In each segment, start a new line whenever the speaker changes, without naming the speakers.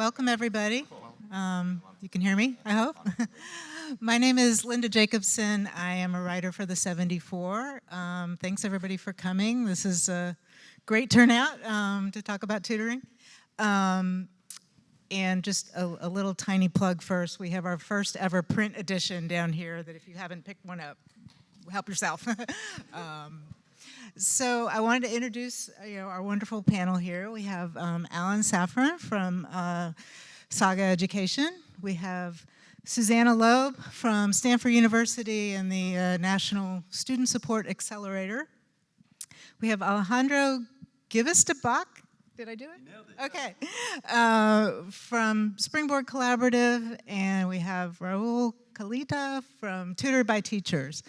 welcome everybody. You can hear me, I hope. My name is Linda Jacobson. I am a writer for the 74. Thanks everybody for coming. This is a great turnout to talk about tutoring. And just a little tiny plug first. We have our first ever print edition down here that if you haven't picked one up, help yourself. So I wanted to introduce our wonderful panel here. We have Safran from Saga Education. We have Susanna Loeb from Stanford University and the National Student Support Accelerator. We have Alejandro Gibes. Did I do it?
You nailed it.
Okay. From Springboard Collaborative, and we have Rahul, Kalita from Tutored by Teachers.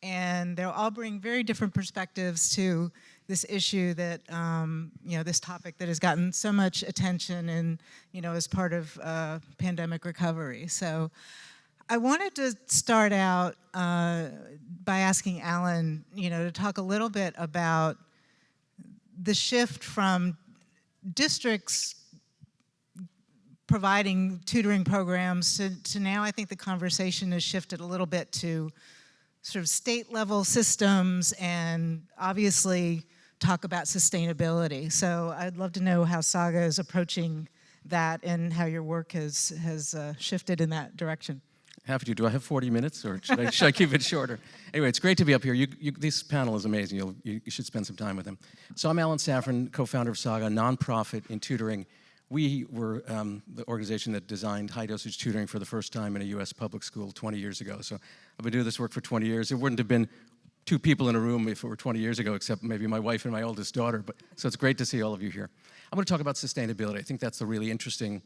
And they'll all bring very different perspectives to this issue that, this topic that has gotten so much attention and, as part of pandemic recovery. So I wanted to start out by asking Alan, to talk a little bit about the shift from districts providing tutoring programs to now I think the conversation has shifted a little bit to sort of state level systems and obviously talk about sustainability. So I'd love to know how Saga is approaching that and how your work has shifted in that direction.
Happy to. Do I have 40 minutes or should I keep it shorter? Anyway, it's great to be up here. This panel is amazing. You should spend some time with them. So I'm Safran, co-founder of Saga, a nonprofit in tutoring. We were the organization that designed high-dosage tutoring for the first time in a U.S. public school 20 years ago. So I've been doing this work for 20 years. It wouldn't have been 2 people in a room if it were 20 years ago, except maybe my wife and my oldest daughter. So it's great to see all of you here. I'm going to talk about sustainability. I think that's the really interesting,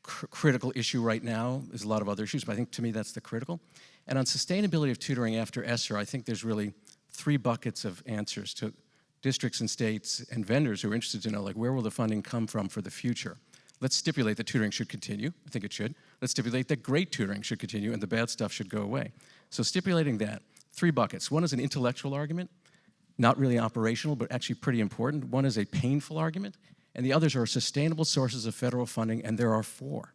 critical issue right now. There's a lot of other issues, but I think to me that's the critical. And on sustainability of tutoring after ESSER, I think there's really 3 buckets of answers to districts and states and vendors who are interested to know, like, where will the funding come from for the future? Let's stipulate that tutoring should continue. I think it should. Let's stipulate that great tutoring should continue and the bad stuff should go away. So stipulating that, 3 buckets. One is an intellectual argument, not really operational, but actually pretty important. One is a painful argument, and the others are sustainable sources of federal funding, and there are 4.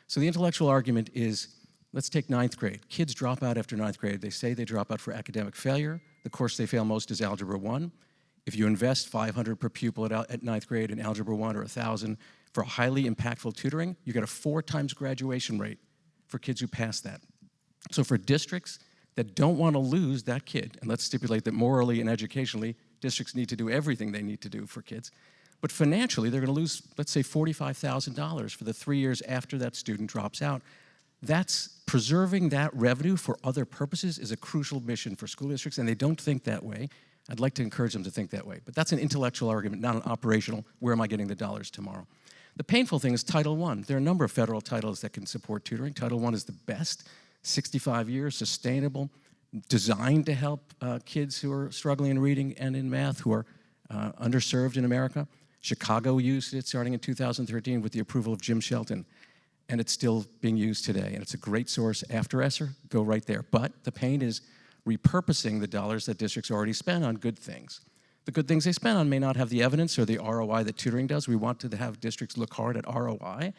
So the intellectual argument is, let's take 9th grade. Kids drop out after 9th grade. They say they drop out for academic failure. The course they fail most is Algebra 1. If you invest $500 per pupil at 9th grade in Algebra 1 or $1,000 for highly impactful tutoring, you get a 4 times graduation rate for kids who pass that. So for districts that don't want to lose that kid, and let's stipulate that morally and educationally, districts need to do everything they need to do for kids, but financially they're going to lose, let's say, $45,000 for the 3 years after that student drops out. That's preserving that revenue for other purposes is a crucial mission for school districts, and they don't think that way. I'd like to encourage them to think that way. But that's an intellectual argument, not an operational, where am I getting the dollars tomorrow? The painful thing is Title I. There are a number of federal titles that can support tutoring. Title I is the best, 65 years, sustainable, designed to help kids who are struggling in reading and in math, who are underserved in America. Chicago used it starting in 2013 with the approval of Jim Shelton, and it's still being used today. And it's a great source after ESSER, go right there. But the pain is repurposing the dollars that districts already spend on good things. The good things they spend on may not have the evidence or the ROI that tutoring does. We want to have districts look hard at ROI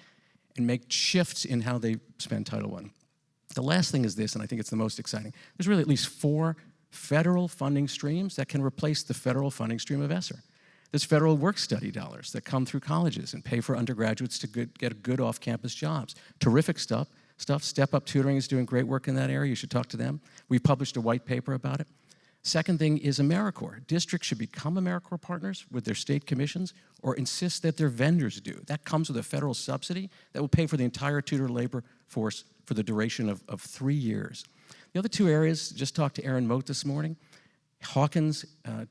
and make shifts in how they spend Title I. The last thing is this, and I think it's the most exciting. There's really at least 4 federal funding streams that can replace the federal funding stream of ESSER. There's federal work-study dollars that come through colleges and pay for undergraduates to get good off-campus jobs. Terrific stuff. Step Up Tutoring is doing great work in that area. You should talk to them. We published a white paper about it. Second thing is AmeriCorps. Districts should become AmeriCorps partners with their state commissions or insist that their vendors do. That comes with a federal subsidy that will pay for the entire tutor labor force for the duration of 3 years. The other 2 areas, just talked to Aaron Moat this morning. Hawkins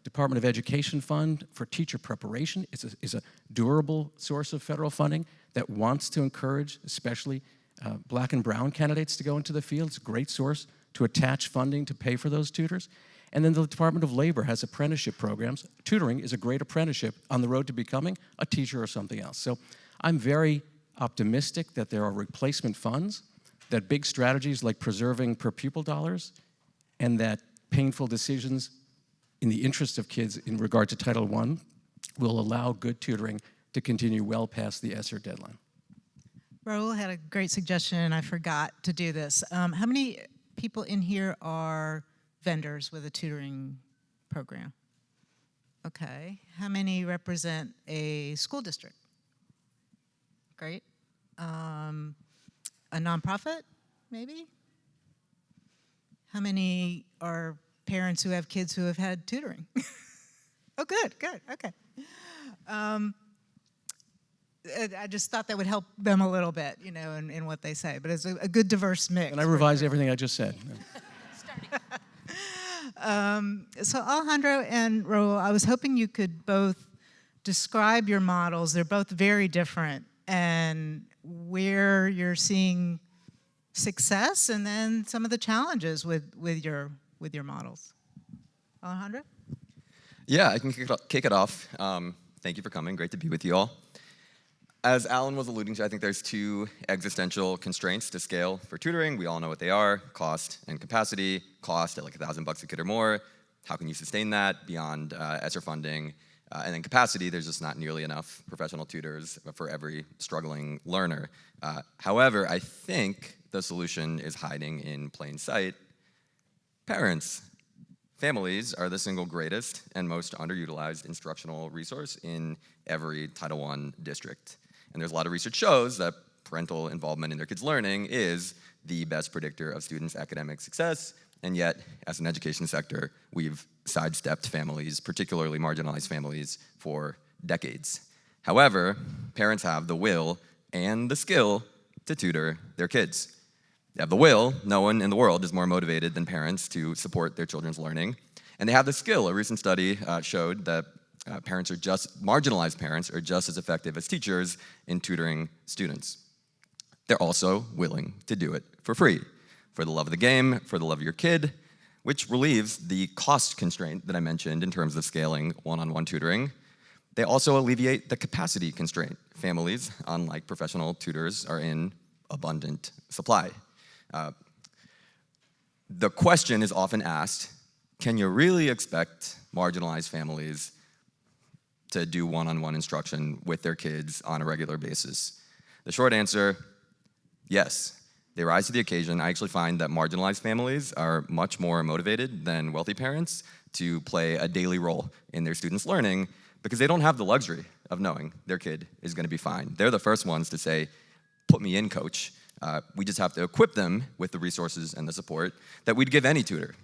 Department of Education Fund for teacher preparation is a durable source of federal funding that wants to encourage, especially black and brown candidates to go into the field. It's a great source to attach funding to pay for those tutors. And then the Department of Labor has apprenticeship programs. Tutoring is a great apprenticeship on the road to becoming a teacher or something else. So I'm very optimistic that there are replacement funds, that big strategies like preserving per pupil dollars, and that painful decisions in the interest of kids in regard to Title I will allow good tutoring to continue well past the ESSER deadline.
Rahul had a great suggestion, and I forgot to do this. How many people in here are vendors with a tutoring program? Okay. How many represent a school district? Great. A nonprofit, maybe? How many are parents who have kids who have had tutoring? Oh, good, okay. I just thought that would help them a little bit, you know, in what they say. But it's a good diverse mix.
And I revised everything I just said.
So Alejandro and Rahul, I was hoping you could both describe your models. They're both very different, and where you're seeing success, and then some of the challenges with your models. Alejandro?
Yeah, I can kick it off. Thank you for coming. Great to be with you all. As Alan was alluding to, I think there's two existential constraints to scale for tutoring. We all know what they are: cost and capacity. Cost at like $1,000 a kid or more. How can you sustain that beyond ESSER funding? And then capacity, there's just not nearly enough professional tutors for every struggling learner. However, I think the solution is hiding in plain sight. Parents. Families are the single greatest and most underutilized instructional resource in every Title I district. And there's a lot of research shows that parental involvement in their kids' learning is the best predictor of students' academic success, and yet, as an education sector, we've sidestepped families, particularly marginalized families, for decades. However, parents have the will and the skill to tutor their kids. They have the will. No one in the world is more motivated than parents to support their children's learning. And they have the skill. A recent study showed that marginalized parents are just as effective as teachers in tutoring students. They're also willing to do it for free, for the love of the game, for the love of your kid, which relieves the cost constraint that I mentioned in terms of scaling one-on-one tutoring. They also alleviate the capacity constraint. Families, unlike professional tutors, are in abundant supply. The question is often asked, can you really expect marginalized families to do one-on-one instruction with their kids on a regular basis? The short answer, yes. They rise to the occasion. I actually find that marginalized families are much more motivated than wealthy parents to play a daily role in their students' learning because they don't have the luxury of knowing their kid is going to be fine. They're the first ones to say, put me in, coach. We just have to equip them with the resources and the support that we'd give any tutor,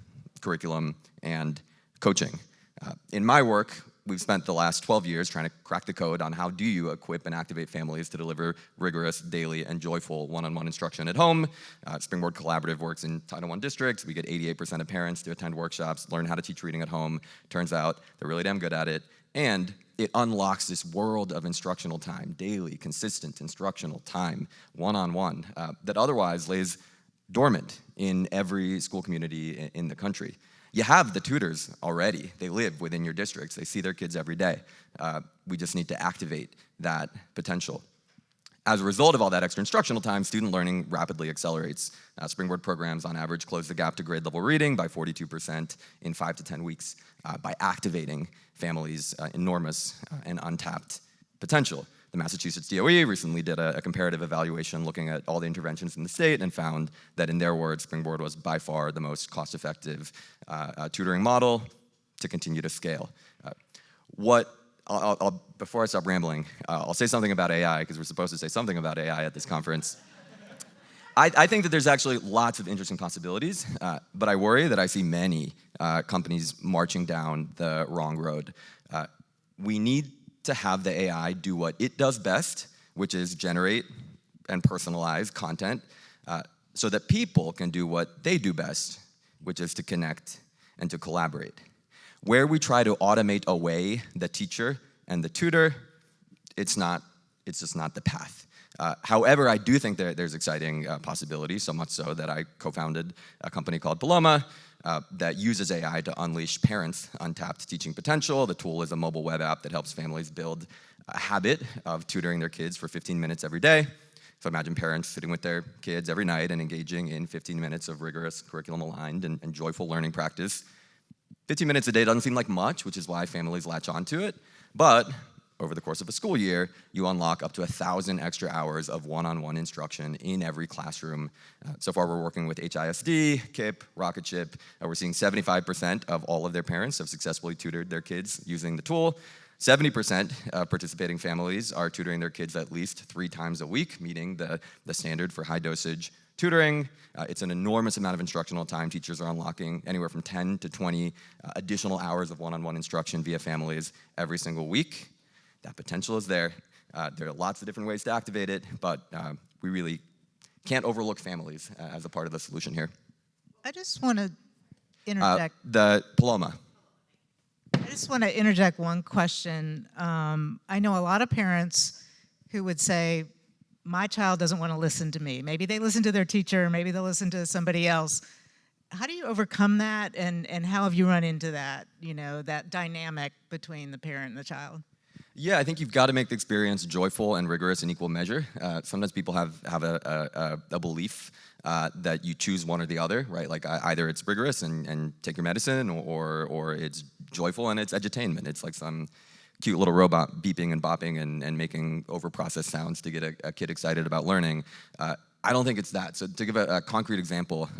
curriculum and coaching. In my work, we've spent the last 12 years trying to crack the code on how do you equip and activate families to deliver rigorous, daily, and joyful one-on-one instruction at home. Springboard Collaborative works in Title I districts. We get 88% of parents to attend workshops, learn how to teach reading at home. Turns out they're really damn good at it. And it unlocks this world of instructional time, daily, consistent instructional time, one-on-one, that otherwise lays dormant in every school community in the country. You have the tutors already. They live within your districts. They see their kids every day. We just need to activate that potential. As a result of all that extra instructional time, student learning rapidly accelerates. Springboard programs, on average, close the gap to grade level reading by 42% in 5 to 10 weeks by activating families' enormous and untapped potential. The Massachusetts DOE recently did a comparative evaluation looking at all the interventions in the state and found that, in their words, Springboard was by far the most cost-effective tutoring model to continue to scale. Before I stop rambling, I'll say something about AI, because we're supposed to say something about AI at this conference. I think that there's actually lots of interesting possibilities, but I worry that I see many companies marching down the wrong road. We need to have the AI do what it does best, which is generate and personalize content, so that people can do what they do best, which is to connect and to collaborate. Where we try to automate away the teacher and the tutor, it's just not the path. However, I do think there's exciting possibilities, so much so that I co-founded a company called Paloma that uses AI to unleash parents' untapped teaching potential. The tool is a mobile web app that helps families build a habit of tutoring their kids for 15 minutes every day. So imagine parents sitting with their kids every night and engaging in 15 minutes of rigorous curriculum-aligned and joyful learning practice. 15 minutes a day doesn't seem like much, which is why families latch onto it, but over the course of a school year, you unlock up to 1,000 extra hours of one-on-one instruction in every classroom. So far, we're working with HISD, KIPP, Rocketship. We're seeing 75% of all of their parents have successfully tutored their kids using the tool. 70% of participating families are tutoring their kids at least 3 times a week, meeting the standard for high-dosage tutoring. It's an enormous amount of instructional time. Teachers are unlocking anywhere from 10 to 20 additional hours of one-on-one instruction via families every single week. That potential is there. There are lots of different ways to activate it, but we really can't overlook families as a part of the solution here.
I just want to interject.
The Paloma.
I just want to interject one question. I know a lot of parents who would say, my child doesn't want to listen to me. Maybe they listen to their teacher, maybe they'll listen to somebody else. How do you overcome that, and how have you run into that, that dynamic between the parent and the child?
Yeah, I think you've got to make the experience joyful and rigorous in equal measure. Sometimes people have a belief that you choose one or the other, right? Like either it's rigorous and take your medicine, or it's joyful and it's edutainment. It's like some cute little robot beeping and bopping and making over-processed sounds to get a kid excited about learning. I don't think it's that. So to give a concrete example,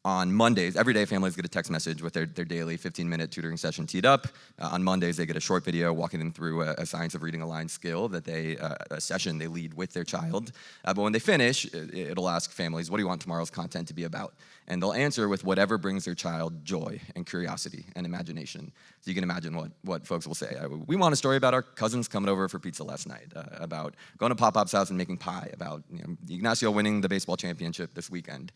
on Mondays, every day families get a text message with their daily 15-minute tutoring session teed up. On Mondays, they get a short video walking them through a science of reading a line skill that a session they lead with their child. But when they finish, it'll ask families, what do you want tomorrow's content to be about? And they'll answer with whatever brings their child joy and curiosity and imagination. So you can imagine what folks will say. We want a story about our cousins coming over for pizza last night, about going to Pop-Pop's house and making pie, about Ignacio winning the baseball championship this weekend.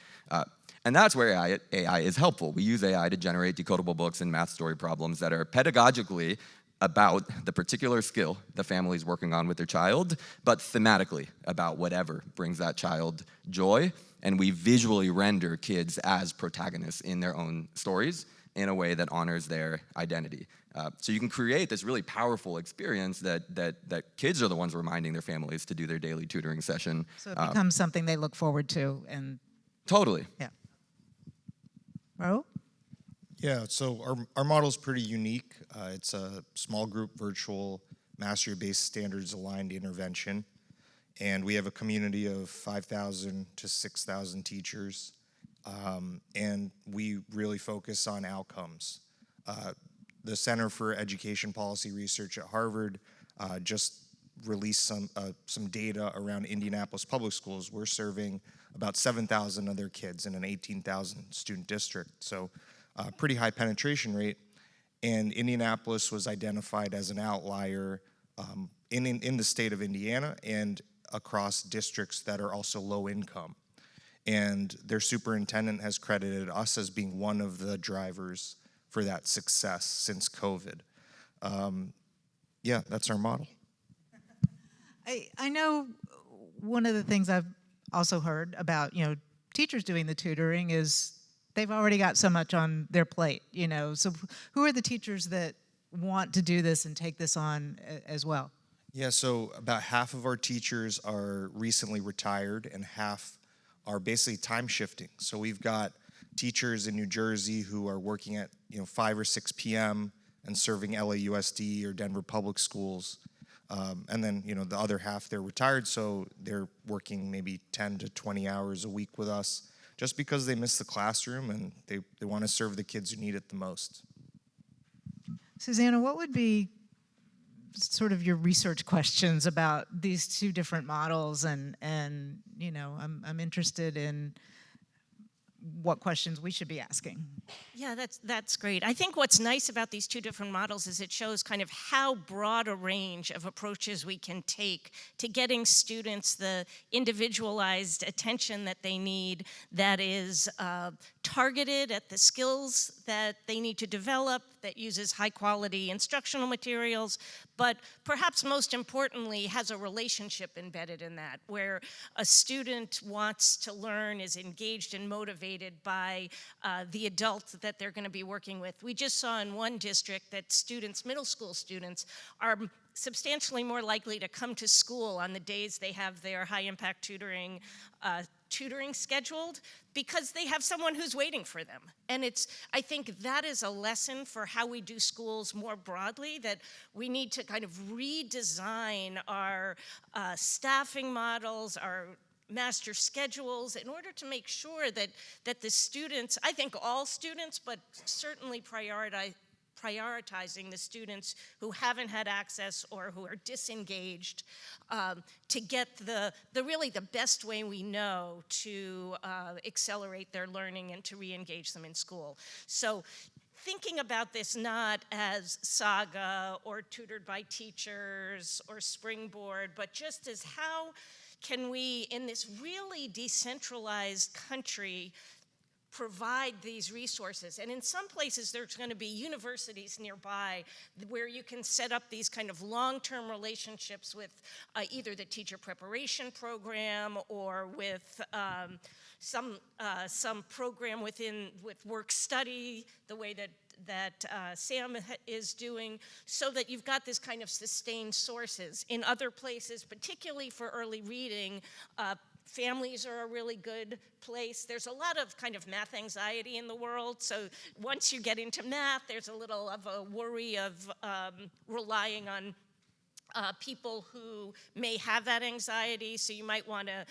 And that's where AI is helpful. We use AI to generate decodable books and math story problems that are pedagogically about the particular skill the family's working on with their child, but thematically about whatever brings that child joy. And we visually render kids as protagonists in their own stories in a way that honors their identity. So you can create this really powerful experience that kids are the ones reminding their families to do their daily tutoring session.
So it becomes something they look forward to. And
totally.
Yeah. Rahul?
Yeah, so our model is pretty unique. It's a small group virtual mastery-based standards aligned intervention. And we have a community of 5,000 to 6,000 teachers. And we really focus on outcomes. The Center for Education Policy Research at Harvard just released some data around Indianapolis public schools. We're serving about 7,000 of their kids in an 18,000 student district. So pretty high penetration rate. And Indianapolis was identified as an outlier in the state of Indiana and across districts that are also low income. And their superintendent has credited us as being one of the drivers for that success since COVID. Yeah, that's our model.
I know one of the things I've also heard about, teachers doing the tutoring is they've already got so much on their plate, So who are the teachers that want to do this and take this on as well?
Yeah, so about half of our teachers are recently retired and half are basically time shifting. So we've got teachers in New Jersey who are working at 5 or 6 p.m. and serving LAUSD or Denver Public Schools. And then, the other half, they're retired, so they're working maybe 10 to 20 hours a week with us just because they miss the classroom and they want to serve the kids who need it the most.
Susanna, what would be sort of your research questions about these two different models? And I'm interested in what questions we should be asking.
Yeah, that's great. I think what's nice about these two different models is it shows kind of how broad a range of approaches we can take to getting students the individualized attention that they need, that is targeted at the skills that they need to develop, that uses high quality instructional materials, but perhaps most importantly has a relationship embedded in that, where a student wants to learn, is engaged and motivated by the adult that they're going to be working with. We just saw in one district that students, middle school students, are substantially more likely to come to school on the days they have their high-impact tutoring scheduled because they have someone who's waiting for them. And I think that is a lesson for how we do schools more broadly, that we need to kind of redesign our staffing models, our master schedules, in order to make sure that the students, I think all students, but certainly prioritizing the students who haven't had access or who are disengaged, to get really the best way we know to accelerate their learning and to re-engage them in school. So thinking about this not as Saga or Tutored by Teachers or Springboard, but just as how can we, in this really decentralized country, provide these resources. And in some places, there's going to be universities nearby where you can set up these kind of long-term relationships with either the teacher preparation program or with some program with work study, the way that Sam is doing, so that you've got this kind of sustained sources. In other places, particularly for early reading, families are a really good place. There's a lot of kind of math anxiety in the world, so once you get into math, there's a little of a worry of relying on people who may have that anxiety, so you might want to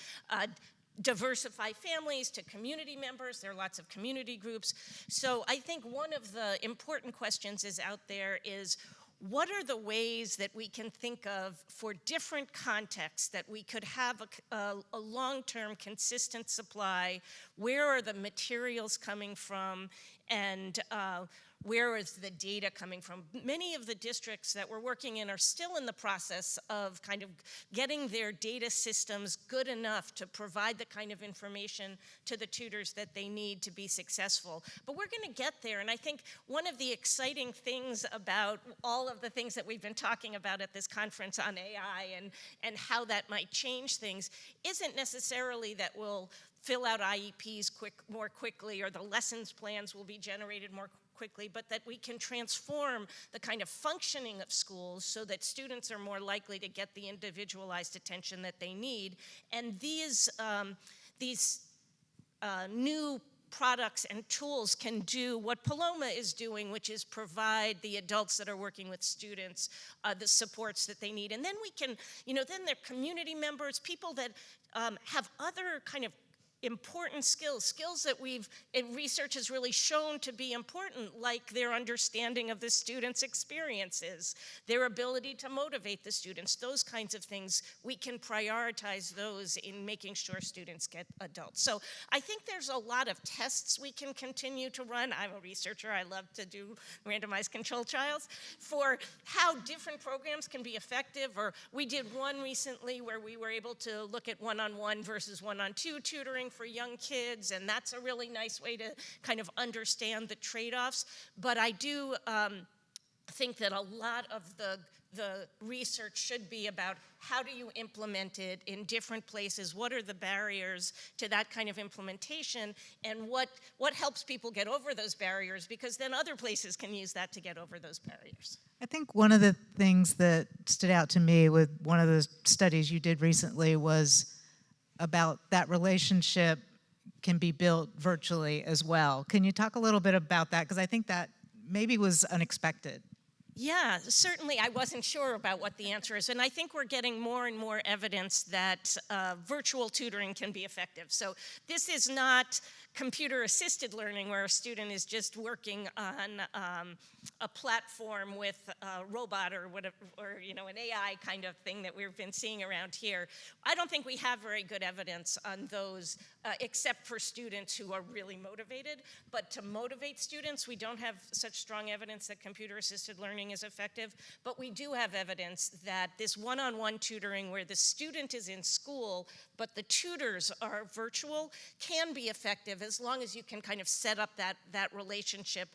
diversify families to community members. There are lots of community groups. So I think one of the important questions is out there is, what are the ways that we can think of for different contexts that we could have a long-term consistent supply? Where are the materials coming from? And where is the data coming from? Many of the districts that we're working in are still in the process of kind of getting their data systems good enough to provide the kind of information to the tutors that they need to be successful. But we're going to get there, and I think one of the exciting things about all of the things that we've been talking about at this conference on AI and how that might change things isn't necessarily that we'll fill out IEPs more quickly, or the lessons plans will be generated more quickly, but that we can transform the kind of functioning of schools so that students are more likely to get the individualized attention that they need. And these new products and tools can do what Paloma is doing, which is provide the adults that are working with students the supports that they need. And then we can, then they're community members, people that have other kind of important skills that research has really shown to be important, like their understanding of the students' experiences, their ability to motivate the students, those kinds of things. We can prioritize those in making sure students get adults. So I think there's a lot of tests we can continue to run. I'm a researcher, I love to do randomized controlled trials, for how different programs can be effective. Or we did one recently where we were able to look at one-on-one versus one-on-two tutoring for young kids, and that's a really nice way to kind of understand the trade-offs. But I do think that a lot of the research should be about how do you implement it in different places, what are the barriers to that kind of implementation, and what helps people get over those barriers, because then other places can use that to get over those barriers.
I think one of the things that stood out to me with one of the studies you did recently was about that relationship can be built virtually as well. Can you talk a little bit about that? Because I think that maybe was unexpected.
Yeah, certainly I wasn't sure about what the answer is, and I think we're getting more and more evidence that virtual tutoring can be effective. So this is not computer-assisted learning where a student is just working on a platform with a robot or whatever, or an AI kind of thing that we've been seeing around here. I don't think we have very good evidence on those, except for students who are really motivated. But to motivate students, we don't have such strong evidence that computer-assisted learning is effective. But we do have evidence that this one-on-one tutoring, where the student is in school but the tutors are virtual, can be effective, as long as you can kind of set up that relationship,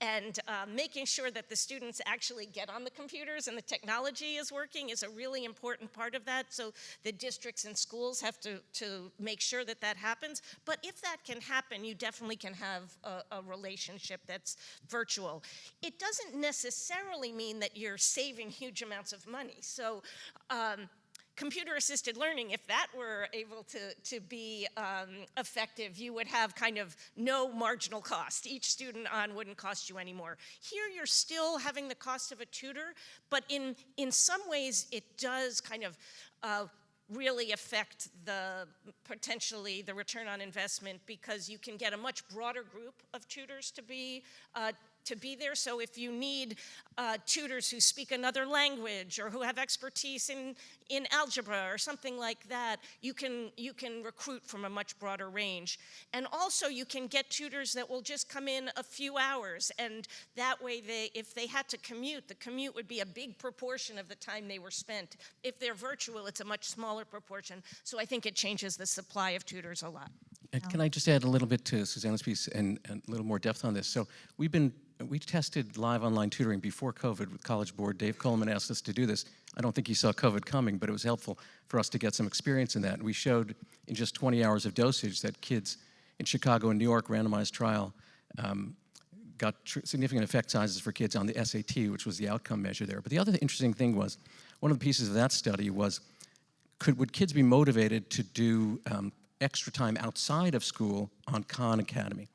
and making sure that the students actually get on the computers and the technology is working is a really important part of that. So the districts and schools have to make sure that that happens. But if that can happen, you definitely can have a relationship that's virtual. It doesn't necessarily mean that you're saving huge amounts of money. So computer-assisted learning, if that were able to be effective, you would have kind of no marginal cost. Each student on wouldn't cost you any more. Here, you're still having the cost of a tutor, but in some ways, it does kind of really affect potentially the return on investment, because you can get a much broader group of tutors to be there. So if you need tutors who speak another language or who have expertise in algebra or something like that, you can recruit from a much broader range. And also you can get tutors that will just come in a few hours, and that way if they had to commute, the commute would be a big proportion of the time they were spent. If they're virtual, it's a much smaller proportion. So I think it changes the supply of tutors a lot.
And can I just add a little bit to Susanna's piece and a little more depth on this? So we tested live online tutoring before COVID with College Board. Dave Coleman asked us to do this. I don't think he saw COVID coming, but it was helpful for us to get some experience in that. And we showed in just 20 hours of dosage that kids in Chicago and New York, randomized trial, got significant effect sizes for kids on the SAT, which was the outcome measure there. But the other interesting thing was, one of the pieces of that study was, would kids be motivated to do extra time outside of school on Khan Academy?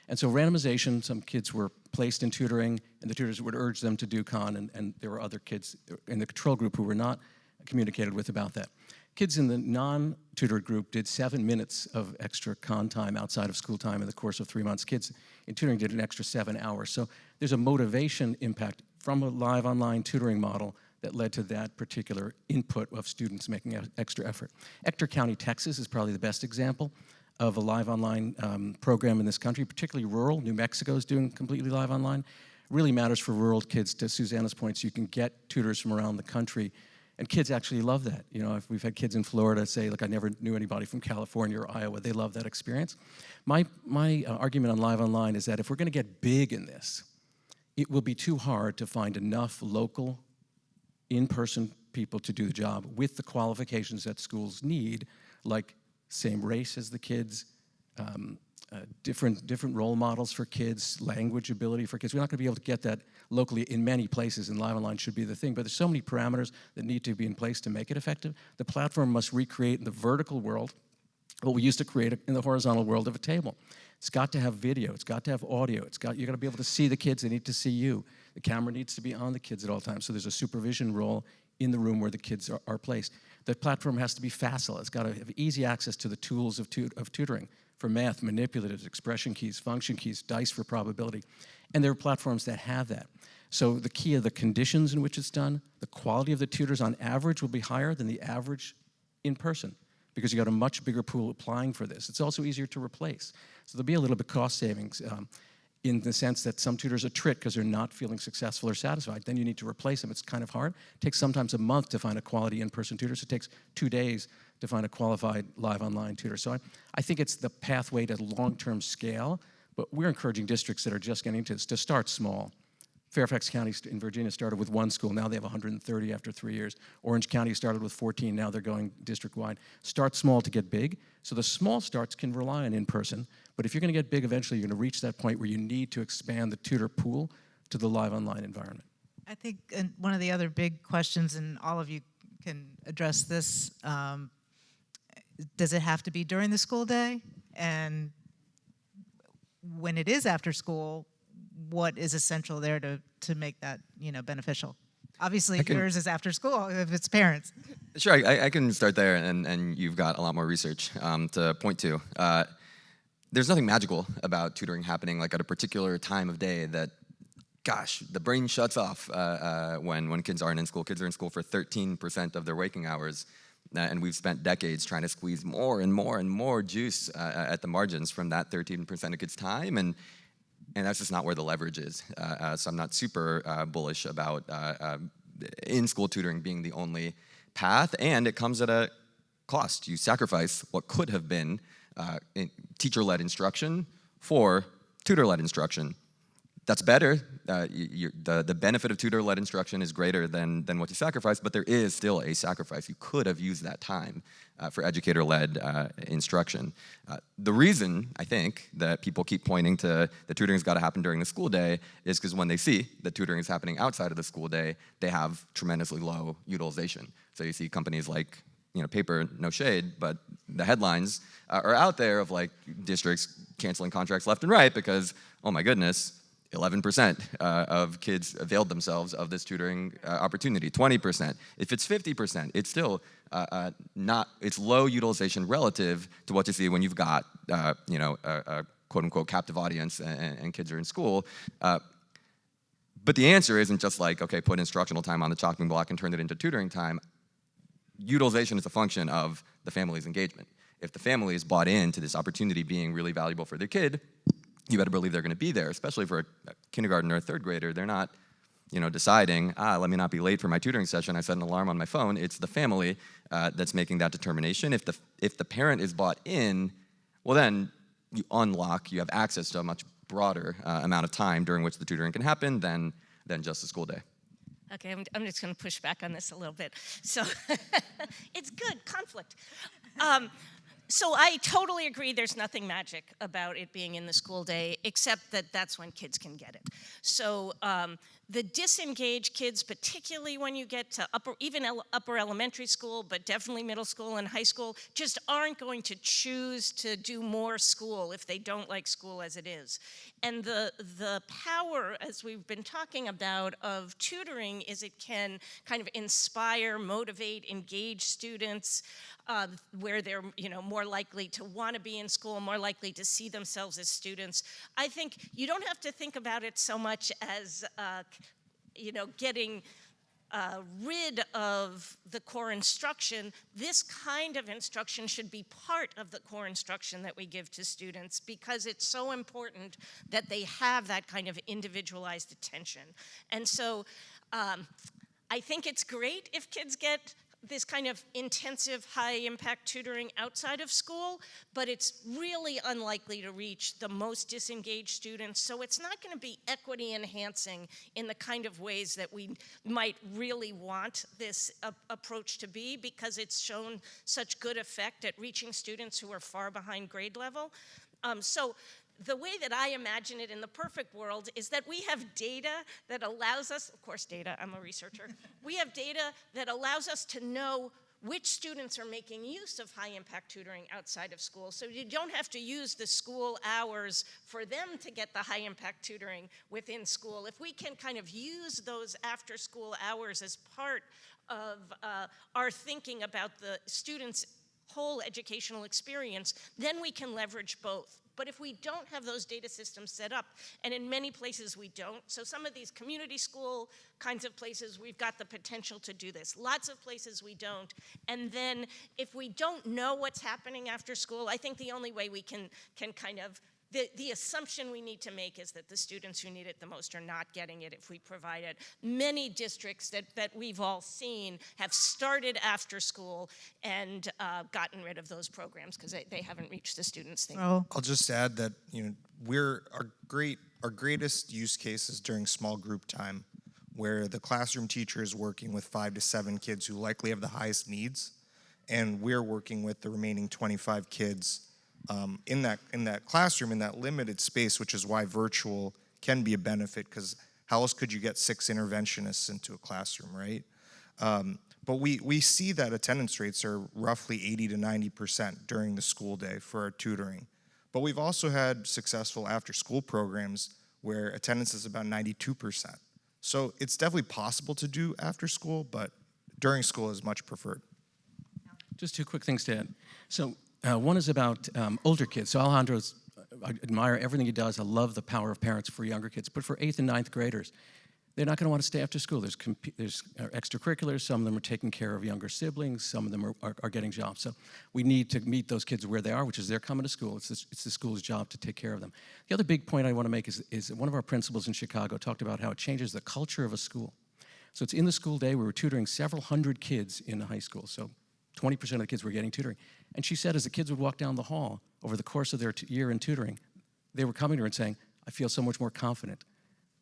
And so randomization, some kids were placed in tutoring, and the tutors would urge them to do Khan, and there were other kids in the control group who were not communicated with about that. Kids in the non-tutored group did 7 minutes of extra Khan time outside of school time in the course of 3 months. Kids in tutoring did an extra 7 hours. So there's a motivation impact from a live online tutoring model that led to that particular input of students making extra effort. Ector County, Texas is probably the best example of a live online program in this country, particularly rural. New Mexico is doing completely live online. Really matters for rural kids, to Susanna's point, so you can get tutors from around the country. And kids actually love that. You know, if we've had kids in Florida say, look, I never knew anybody from California or Iowa, they love that experience. My argument on live online is that if we're gonna get big in this, it will be too hard to find enough local, in-person people to do the job with the qualifications that schools need, like same race as the kids, different role models for kids, language ability for kids. We're not going to be able to get that locally in many places, and live online should be the thing. But there's so many parameters that need to be in place to make it effective. The platform must recreate in the vertical world what we used to create in the horizontal world of a table. It's got to have video. It's got to have audio. You got to be able to see the kids. They need to see you. The camera needs to be on the kids at all times. So there's a supervision role in the room where the kids are placed. The platform has to be facile. It's got to have easy access to the tools of tutoring for math, manipulatives, expression keys, function keys, dice for probability. And there are platforms that have that. So the key of the conditions in which it's done, the quality of the tutors on average will be higher than the average in person, because you got a much bigger pool applying for this. It's also easier to replace. So there'll be a little bit cost savings in the sense that some tutors are tricked because they're not feeling successful or satisfied. Then you need to replace them. It's kind of hard. It takes sometimes a month to find a quality in-person tutor, so it takes 2 days to find a qualified live online tutor. So I think it's the pathway to long-term scale, but we're encouraging districts that are just getting into this to start small. Fairfax County in Virginia started with 1 school. Now they have 130 after 3 years. Orange County started with 14. Now they're going district-wide. Start small to get big. So the small starts can rely on in-person. But if you're going to get big eventually, you're going to reach that point where you need to expand the tutor pool to the live online environment.
I think one of the other big questions, and all of you can address this, does it have to be during the school day? And when it is after school, what is essential there to make that, beneficial? Obviously, yours is after school if it's parents.
Sure, I can start there, and you've got a lot more research to point to. There's nothing magical about tutoring happening like at a particular time of day that, gosh, the brain shuts off when kids aren't in school. Kids are in school for 13% of their waking hours, and we've spent decades trying to squeeze more and more and more juice at the margins from that 13% of kids' time, and that's just not where the leverage is. So I'm not super bullish about in-school tutoring being the only path, and it comes at a cost. You sacrifice what could have been teacher-led instruction for tutor-led instruction. That's better. The benefit of tutor-led instruction is greater than what you sacrifice, but there is still a sacrifice. You could have used that time for educator-led instruction. The reason, I think, that people keep pointing to the tutoring's got to happen during the school day is because when they see that tutoring is happening outside of the school day, they have tremendously low utilization. So you see companies like, Paper, no shade, but the headlines are out there of like districts canceling contracts left and right because, oh my goodness, 11% of kids availed themselves of this tutoring opportunity, 20%. If it's 50%, it's still it's low utilization relative to what you see when you've got, a quote-unquote captive audience and kids are in school. But the answer isn't just like, okay, put instructional time on the chopping block and turn it into tutoring time. Utilization is a function of the family's engagement. If the family is bought into this opportunity being really valuable for their kid, you better believe they're going to be there, especially for a kindergarten or a third grader. They're not, deciding, let me not be late for my tutoring session. I set an alarm on my phone. It's the family that's making that determination. If the parent is bought in, well then you have access to a much broader amount of time during which the tutoring can happen than just the school day.
Okay, I'm just going to push back on this a little bit. So it's good, conflict. So I totally agree there's nothing magic about it being in the school day, except that that's when kids can get it. So the disengaged kids, particularly when you get to upper elementary school, but definitely middle school and high school, just aren't going to choose to do more school if they don't like school as it is. And the power, as we've been talking about, of tutoring is it can kind of inspire, motivate, engage students where they're more likely to want to be in school, more likely to see themselves as students. I think you don't have to think about it so much as getting rid of the core instruction. This kind of instruction should be part of the core instruction that we give to students because it's so important that they have that kind of individualized attention. And so I think it's great if kids get this kind of intensive, high-impact tutoring outside of school, but it's really unlikely to reach the most disengaged students, so it's not going to be equity-enhancing in the kind of ways that we might really want this approach to be, because it's shown such good effect at reaching students who are far behind grade level. So the way that I imagine it in the perfect world is that we have data that allows us, of course data, I'm a researcher, we have data that allows us to know which students are making use of high-impact tutoring outside of school. So you don't have to use the school hours for them to get the high-impact tutoring within school. If we can kind of use those after-school hours as part of our thinking about the students' whole educational experience, then we can leverage both. But if we don't have those data systems set up, and in many places we don't, so some of these community school kinds of places, we've got the potential to do this. Lots of places we don't. And then if we don't know what's happening after school, I think the only way we can kind of, the assumption we need to make is that the students who need it the most are not getting it if we provide it. Many districts that we've all seen have started after school and gotten rid of those programs because they haven't reached the students.
Rahul?
I'll just add that our greatest use case is during small group time, where the classroom teacher is working with 5 to 7 kids who likely have the highest needs, and we're working with the remaining 25 kids in that classroom, in that limited space, which is why virtual can be a benefit, because how else could you get 6 interventionists into a classroom, right? But we see that attendance rates are roughly 80 to 90% during the school day for our tutoring. But we've also had successful after-school programs where attendance is about 92%. So it's definitely possible to do after school, but during school is much preferred.
Just 2 quick things to add. So one is about older kids. So Alejandro's, I admire everything he does. I love the power of parents for younger kids. But for 8th and 9th graders, they're not going to want to stay after school. There's extracurriculars. Some of them are taking care of younger siblings. Some of them are getting jobs. So we need to meet those kids where they are, which is they're coming to school. It's the school's job to take care of them. The other big point I want to make is one of our principals in Chicago talked about how it changes the culture of a school. So it's in the school day. We were tutoring several hundred kids in the high school. So 20% of the kids were getting tutoring. And she said as the kids would walk down the hall over the course of their year in tutoring, they were coming to her and saying, I feel so much more confident.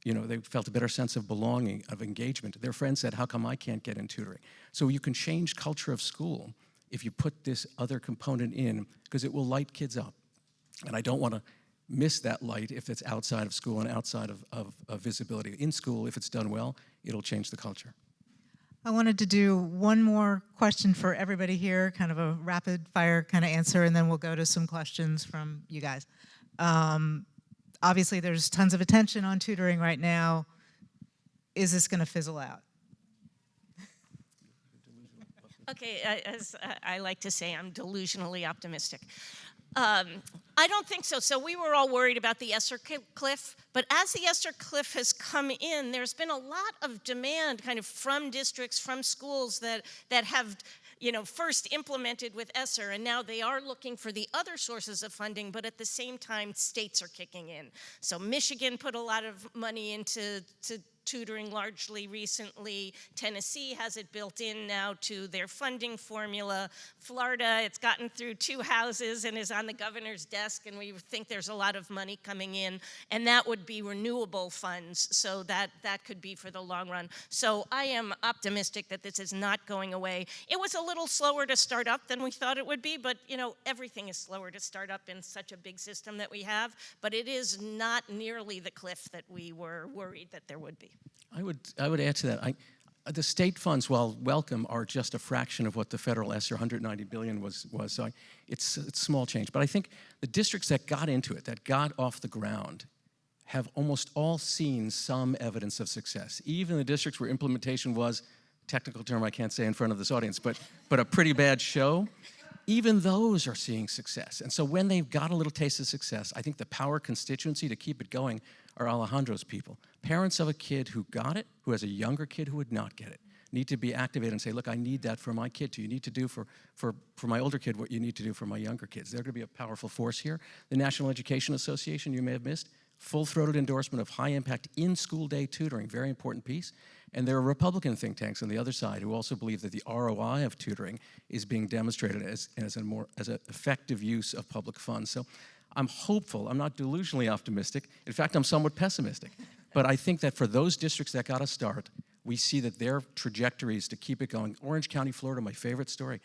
You know, they felt a better sense of belonging, of engagement. Their friends said, how come I can't get in tutoring? So you can change culture of school if you put this other component in, because it will light kids up. And I don't want to miss that light if it's outside of school and outside of visibility. In school, if it's done well, it'll change the culture.
I wanted to do one more question for everybody here, kind of a rapid fire kind of answer, and then we'll go to some questions from you guys. Obviously, there's tons of attention on tutoring right now. Is this going to fizzle out?
Okay, as I like to say, I'm delusionally optimistic. I don't think so. So we were all worried about the ESSER cliff, but as the ESSER cliff has come in, there's been a lot of demand kind of from districts, from schools that have first implemented with ESSER, and now they are looking for the other sources of funding, but at the same time, states are kicking in. So Michigan put a lot of money into tutoring largely recently. Tennessee has it built in now to their funding formula. Florida, it's gotten through 2 houses and is on the governor's desk, and we think there's a lot of money coming in, and that would be renewable funds, so that could be for the long run. So I am optimistic that this is not going away. It was a little slower to start up than we thought it would be, but everything is slower to start up in such a big system that we have, but it is not nearly the cliff that we were worried that there would be.
I would add to that. The state funds, while welcome, are just a fraction of what the federal ESSER 190 billion was. So it's small change. But I think the districts that got into it, that got off the ground, have almost all seen some evidence of success. Even the districts where implementation was, technical term I can't say in front of this audience, but a pretty bad show, even those are seeing success. And so when they've got a little taste of success, I think the power constituency to keep it going are Alejandro's people. Parents of a kid who got it, who has a younger kid who would not get it, need to be activated and say, look, I need that for my kid too. You need to do for my older kid what you need to do for my younger kids. They're going to be a powerful force here. The National Education Association, you may have missed, full-throated endorsement of high-impact in-school day tutoring, very important piece. And there are Republican think tanks on the other side who also believe that the ROI of tutoring is being demonstrated as an effective use of public funds. So I'm hopeful. I'm not delusionally optimistic. In fact, I'm somewhat pessimistic. But I think that for those districts that got a start, we see that their trajectories to keep it going. Orange County, Florida, my favorite story.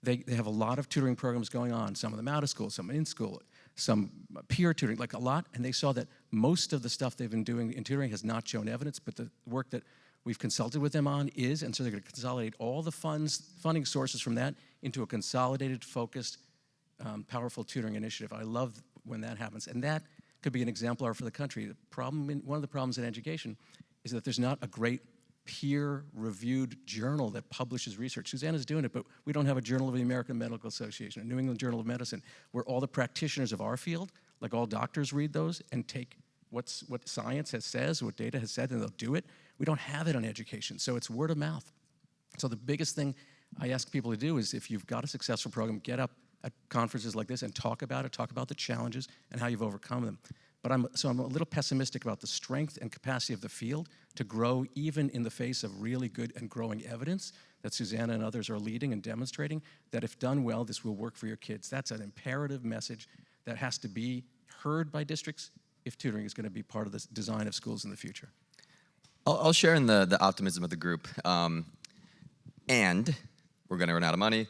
They have a lot of tutoring programs going on, some of them out of school, some in school, some peer tutoring, like a lot. And they saw that most of the stuff they've been doing in tutoring has not shown evidence, but the work that we've consulted with them on is, and so they're going to consolidate all the funding sources from that into a consolidated, focused, powerful tutoring initiative. I love when that happens, and that could be an exemplar for the country. One of the problems in education is that there's not a great peer-reviewed journal that publishes research. Susanna's doing it, but we don't have a Journal of the American Medical Association, a New England Journal of Medicine, where all the practitioners of our field, like all doctors, read those and take what science says, what data has said, and they'll do it. We don't have it on education, so it's word of mouth. So the biggest thing I ask people to do is if you've got a successful program, get up at conferences like this and talk about it, talk about the challenges and how you've overcome them. But I'm a little pessimistic about the strength and capacity of the field to grow even in the face of really good and growing evidence that Susanna and others are leading and demonstrating that if done well, this will work for your kids. That's an imperative message that has to be heard by districts if tutoring is going to be part of the design of schools in the future.
I'll share in the optimism of the group. And we're going to run out of money,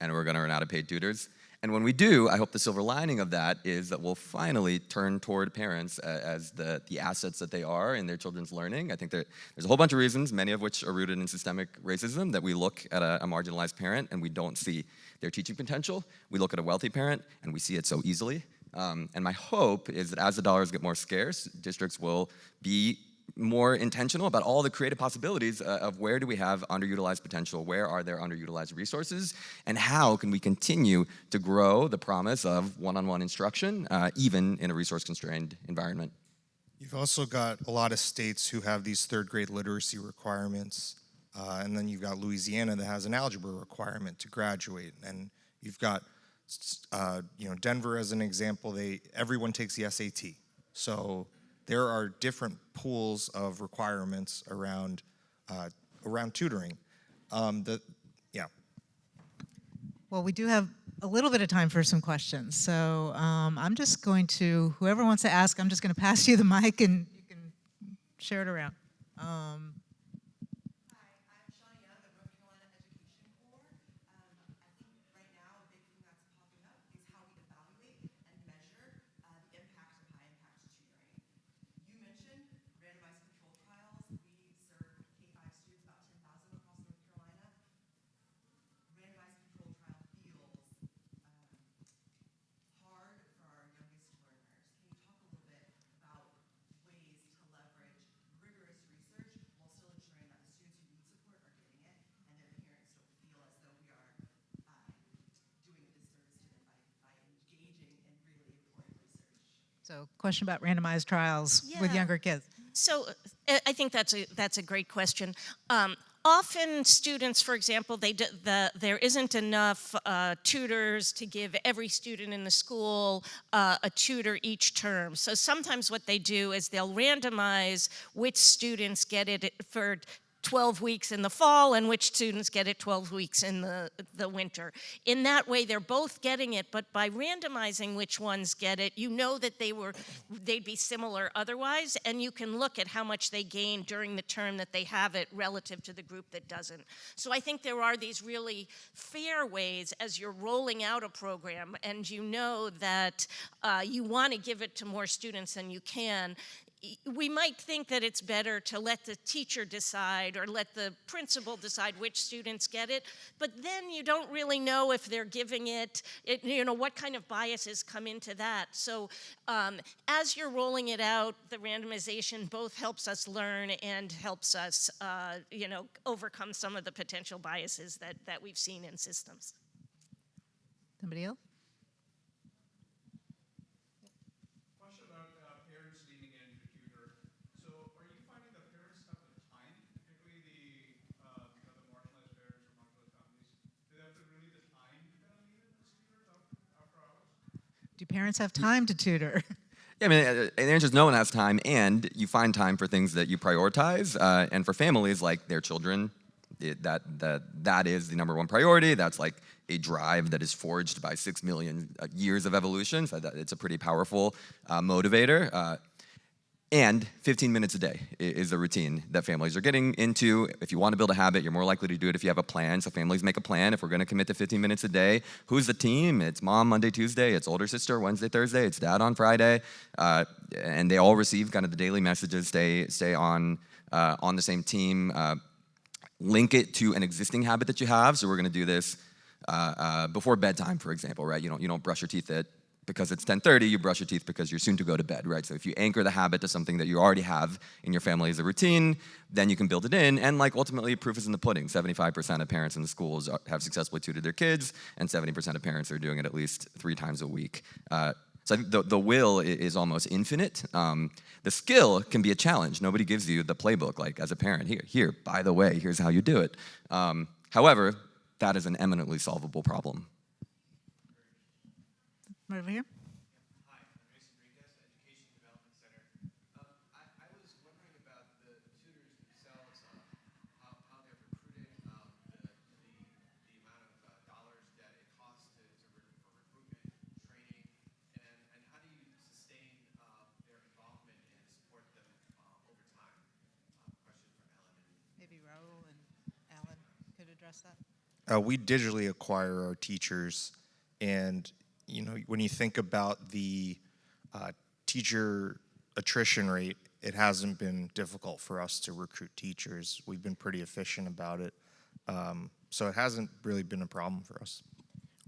and we're going to run out of paid tutors. And when we do, I hope the silver lining of that is that we'll finally turn toward parents as the assets that they are in their children's learning. I think there's a whole bunch of reasons, many of which are rooted in systemic racism, that we look at a marginalized parent and we don't see their teaching potential. We look at a wealthy parent and we see it so easily. And my hope is that as the dollars get more scarce, districts will be more intentional about all the creative possibilities of where do we have underutilized potential, where are there underutilized resources, and how can we continue to grow the promise of one-on-one instruction, even in a resource-constrained environment.
You've also got a lot of states who have these third-grade literacy requirements, and then you've got Louisiana that has an algebra requirement to graduate, and you've got Denver as an example. Everyone takes the SAT, so there are different pools of requirements around tutoring.
Well, we do have a little bit of time for some questions. So I'm just going to, whoever wants to ask, I'm just going to pass you the mic and you can share it around. So question about randomized trials with
Yeah.
younger kids.
So I think that's a great question. Often students, for example, there isn't enough tutors to give every student in the school a tutor each term. So sometimes what they do is they'll randomize which students get it for 12 weeks in the fall and which students get it 12 weeks in the winter. In that way, they're both getting it, but by randomizing which ones get it, you know that they'd be similar otherwise, and you can look at how much they gain during the term that they have it relative to the group that doesn't. So I think there are these really fair ways as you're rolling out a program and you know that you want to give it to more students than you can. We might think that it's better to let the teacher decide or let the principal decide which students get it, but then you don't really know if they're giving it, what kind of biases come into that. So as you're rolling it out, the randomization both helps us learn and helps us, overcome some of the potential biases that we've seen in systems.
Somebody else? Do parents have time to tutor?
Yeah, I mean, the answer is no one has time, and you find time for things that you prioritize. And for families like their children, that is the number one priority. That's like a drive that is forged by 6 million years of evolution. So it's a pretty powerful motivator. And 15 minutes a day is the routine that families are getting into. If you want to build a habit, you're more likely to do it if you have a plan. So families make a plan. If we're going to commit to 15 minutes a day, who's the team? It's mom Monday, Tuesday. It's older sister Wednesday, Thursday. It's dad on Friday. And they all receive kind of the daily messages, stay on the same team. Link it to an existing habit that you have. So we're going to do this before bedtime, for example, right? You don't brush your teeth because it's 10:30, you brush your teeth because you're soon to go to bed, right? So if you anchor the habit to something that you already have in your family as a routine, then you can build it in, and ultimately, proof is in the pudding. 75% of parents in the schools have successfully tutored their kids, and 70% of parents are doing it at least 3 times a week. So I think the will is almost infinite. The skill can be a challenge. Nobody gives you the playbook, as a parent, here, by the way, here's how you do it. However, that is an eminently solvable problem.
Right over here. Maybe Rahul and Alan could address that.
We digitally acquire our teachers, and when you think about the teacher attrition rate, it hasn't been difficult for us to recruit teachers. We've been pretty efficient about it, so it hasn't really been a problem for us.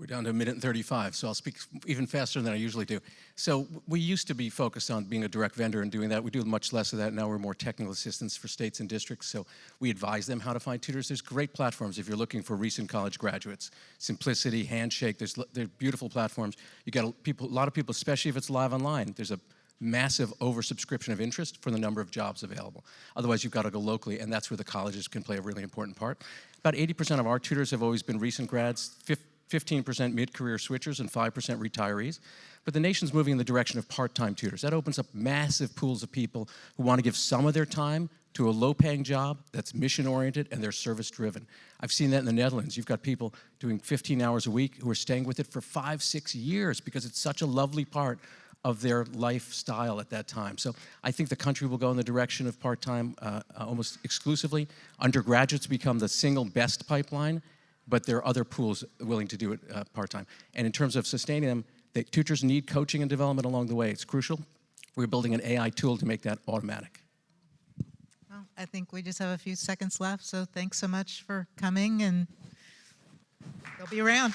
We're down to 1 minute and 35, so I'll speak even faster than I usually do. So we used to be focused on being a direct vendor and doing that. We do much less of that now. We're more technical assistants for states and districts, so we advise them how to find tutors. There's great platforms if you're looking for recent college graduates. Simplicity, Handshake, there's beautiful platforms. You got a lot of people, especially if it's live online. There's a massive oversubscription of interest for the number of jobs available. Otherwise, you've got to go locally, and that's where the colleges can play a really important part. About 80% of our tutors have always been recent grads, 15% mid-career switchers, and 5% retirees. But the nation's moving in the direction of part-time tutors. That opens up massive pools of people who want to give some of their time to a low-paying job that's mission-oriented and they're service-driven. I've seen that in the Netherlands. You've got people doing 15 hours a week who are staying with it for 5, 6 years because it's such a lovely part of their lifestyle at that time. So I think the country will go in the direction of part-time almost exclusively. Undergraduates become the single best pipeline, but there are other pools willing to do it part-time. And in terms of sustaining them, tutors need coaching and development along the way. It's crucial. We're building an AI tool to make that automatic.
Well, I think we just have a few seconds left, so thanks so much for coming, and they'll be around.